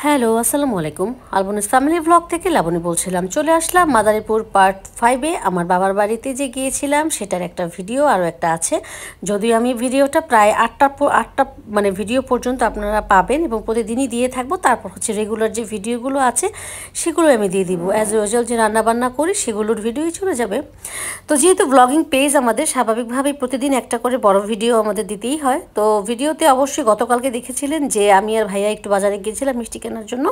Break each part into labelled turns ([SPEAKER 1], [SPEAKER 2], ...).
[SPEAKER 1] Hello, আসসালামু আলাইকুম। আলবনিস family blog থেকে লাবণী বলছিলাম। চলে আসলাম মাদারীপুর পার্ট 5-এ। আমার বাবার বাড়িতে যে গিয়েছিলাম সেটার একটা ভিডিও আরও একটা আছে। যদিও আমি ভিডিওটা প্রায় আটটা মানে ভিডিও পর্যন্ত আপনারা পাবেন এবং প্রতিদিনই দিয়ে থাকবো। তারপর হচ্ছে রেগুলার যে ভিডিওগুলো আছে সেগুলো আমি দিয়ে দিব। অ্যাজ ইউজুয়াল যে রান্নাবান্না করি সেগুলোর ভিডিওই চলে যাবে। তো যেহেতু ব্লগিং পেজ আমাদের, স্বাভাবিকভাবেই প্রতিদিন একটা করে বড় ভিডিও আমাদের দিতেই হয়। তো ভিডিওতে অবশ্যই গতকালকে দেখেছিলেন যে আমি আর ভাইয়া একটু বাজারে গিয়েছিলাম মিষ্টি কেনার জন্য।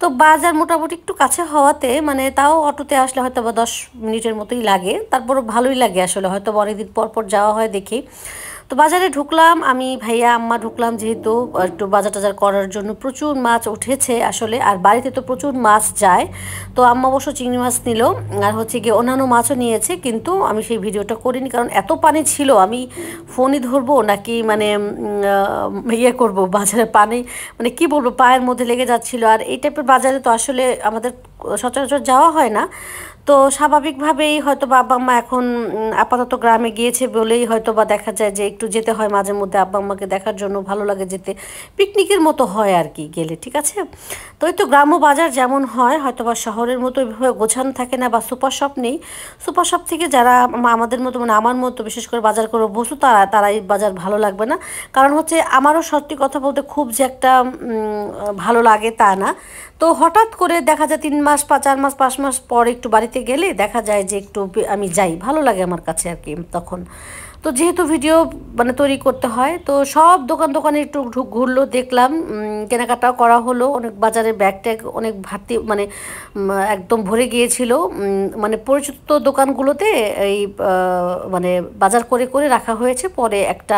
[SPEAKER 1] তো বাজার মোটামুটি একটু কাছে হওয়াতে মানে তাও অটোতে আসলে হয়তো বা 10 মিনিটের মতোই লাগে, তারপরও ভালোই লাগে আসলে, হয়তো অনেকদিন পর পর যাওয়া হয় দেখি। তো বাজারে ঢুকলাম, আমি ভাইয়া আম্মা ঢুকলাম, যেহেতু একটু বাজার টাজার করার জন্য। প্রচুর মাছ উঠেছে আসলে, আর বাড়িতে তো প্রচুর মাছ যায়। তো আম্মা অবশ্য চিংড়ি মাছ নিল, আর হচ্ছে গিয়ে অন্যান্য মাছও নিয়েছে, কিন্তু আমি সেই ভিডিওটা করিনি কারণ এত পানি ছিল। আমি ফোনই ধরবো নাকি মানে ইয়ে করবো, বাজারে পানি মানে কি বলবো, পায়ের মধ্যে লেগে যাচ্ছিল। আর এই টাইপের বাজারে তো আসলে আমাদের সচরাচর যাওয়া হয় না। তো স্বাভাবিকভাবেই হয়তো বাবা মা এখন আপাতত গ্রামে গিয়েছে বলেই হয়তো বা দেখা যায় যে একটু যেতে হয় মাঝে মধ্যে আব্বা আম্মাকে দেখার জন্য, ভালো লাগে যেতে, পিকনিকের মতো হয় আর কি গেলে, ঠিক আছে। তো এই তো গ্রাম্য বাজার যেমন হয় হয়তো বা শহরের মতো ওইভাবে গোছানো থাকে না, বা সুপার শপ নেই। সুপার শপ থেকে যারা আমাদের মতো মানে আমার মতো বিশেষ করে বাজার করে বসু তারা এই বাজার ভালো লাগবে না। কারণ হচ্ছে আমারও সত্যি কথা বলতে খুব যে একটা ভালো লাগে তা না। তো হঠাৎ করে দেখা যায় 3 মাস 4 মাস 5 মাস পর একটু বাড়িতে গেলে দেখা যায় যে একটু আমি যাই, ভালো লাগে আমার কাছে আর কি তখন। তো যেহেতু ভিডিও মানে তৈরি করতে হয়, তো সব দোকানে একটু ঘুরলো, দেখলাম, কেনাকাটাও করা হলো। অনেক বাজারে ব্যাগ ট্যাগ অনেক ভর্তি মানে একদম ভরে গিয়েছিল। মানে পরিচিত দোকানগুলোতে এই মানে বাজার করে করে রাখা হয়েছে, পরে একটা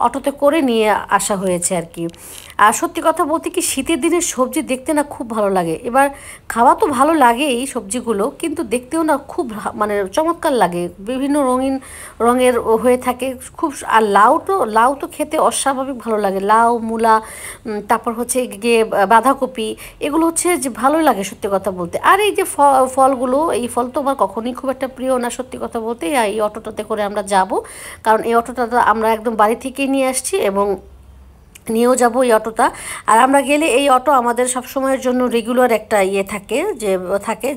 [SPEAKER 1] অটোতে করে নিয়ে আসা হয়েছে আর কি। আর সত্যি কথা বলতে কি, শীতের দিনে সবজি দেখতে না খুব ভালো লাগে। এবার খাওয়া তো ভালো লাগে এই সবজিগুলো, কিন্তু দেখতেও না খুব মানে চমৎকার লাগে, বিভিন্ন রঙের হয়ে থাকে খুব। আর লাউ তো খেতে অস্বাভাবিক ভালো লাগে, লাউ মূলা, তারপর হচ্ছে গিয়ে বাঁধাকপি, এগুলো হচ্ছে যে ভালো লাগে সত্যি কথা বলতে। আর এই যে ফলগুলো, এই ফল তো আমার কখনোই খুব একটা প্রিয় না সত্যি কথা বলতে। এই অটোটাতে করে আমরা যাব, কারণ এই অটোটা আমরা একদম বাড়ি থেকেই নিয়ে আসছি এবং নিয়েও যাবো এই অটোটা। আর আমরা গেলে এই অটো আমাদের সব সময়ের জন্য রেগুলার একটা ইয়ে থাকে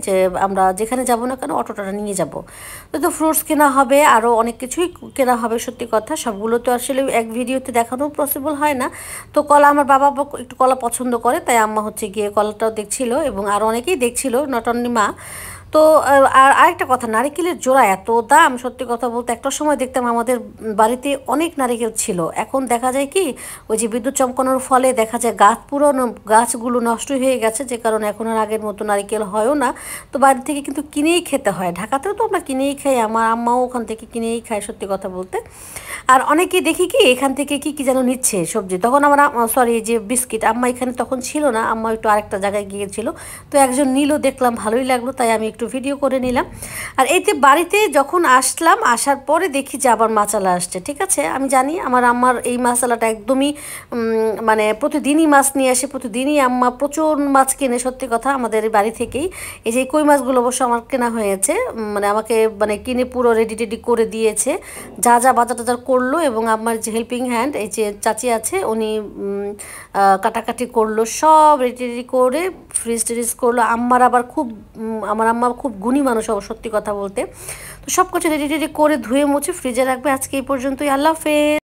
[SPEAKER 1] যে আমরা যেখানে যাব না কেন অটোটা নিয়ে যাব। তো ফ্রুটস কেনা হবে, আরও অনেক কিছুই কেনা হবে। সত্যি কথা সবগুলো তো আসলে এক ভিডিওতে দেখানো পসিবল হয় না। তো কলা, আমার বাবা একটু কলা পছন্দ করে, তাই আম্মা হচ্ছে গিয়ে কলাটাও দেখছিল এবং আরও অনেকেই দেখছিল, নট অনলি মা। তো আর আরেকটা কথা, নারিকেলের জোড়া এত দাম, সত্যি কথা বলতে একটা সময় দেখতাম আমাদের বাড়িতে অনেক নারিকেল ছিল। এখন দেখা যায় কি, ওই যে বিদ্যুৎ চমকানোর ফলে দেখা যায় গাছগুলো নষ্ট হয়ে গেছে, যে কারণে এখন আর আগের মতো নারিকেল হয়ও না। তো বাড়ি থেকে কিন্তু কিনেই খেতে হয়। ঢাকাতেও তো আমরা কিনেই খাই, আমার আম্মাও ওখান থেকে কিনেই খায় সত্যি কথা বলতে। আর অনেকেই দেখি কি এখান থেকে কি যেন নিচ্ছে সবজি, তখন আমার সরি যে বিস্কিট, আম্মা এখানে তখন ছিল না, আম্মা একটু আরেকটা জায়গায় গিয়েছিল। তো একজন নিল, দেখলাম ভালোই লাগলো, তাই আমি একটু ভিডিও করে নিলাম। আর এইতে বাড়িতে যখন আসলাম, আসার পরে দেখি যে আবার মাছালা আসছে। ঠিক আছে, আমি জানি আমার এই মশলাটা একদমই মানে প্রতিদিনই মাছ নিয়ে আসে, প্রতিদিনই আম্মা প্রচুর মাছ কিনে সত্যি কথা আমাদের বাড়ি থেকেই। এই যে কই মাছগুলো অবশ্য আমার কেনা হয়েছে, মানে আমাকে মানে কিনে পুরো রেডি করে দিয়েছে, যা যা বাজার টাজার করলো। এবং আমার যে হেল্পিং হ্যান্ড এই যে চাচি আছে, উনি কাটাকাটি করলো, সব রেডি করে ফ্রিজ করলো। আমার আম্মা খুব গুণী মানুষ সত্যি কথা বলতে। তো সব কিছু রেডি করে ধুয়ে মুছে ফ্রিজে রাখবে। আজকে এই পর্যন্তই, আল্লাহ হাফেজ।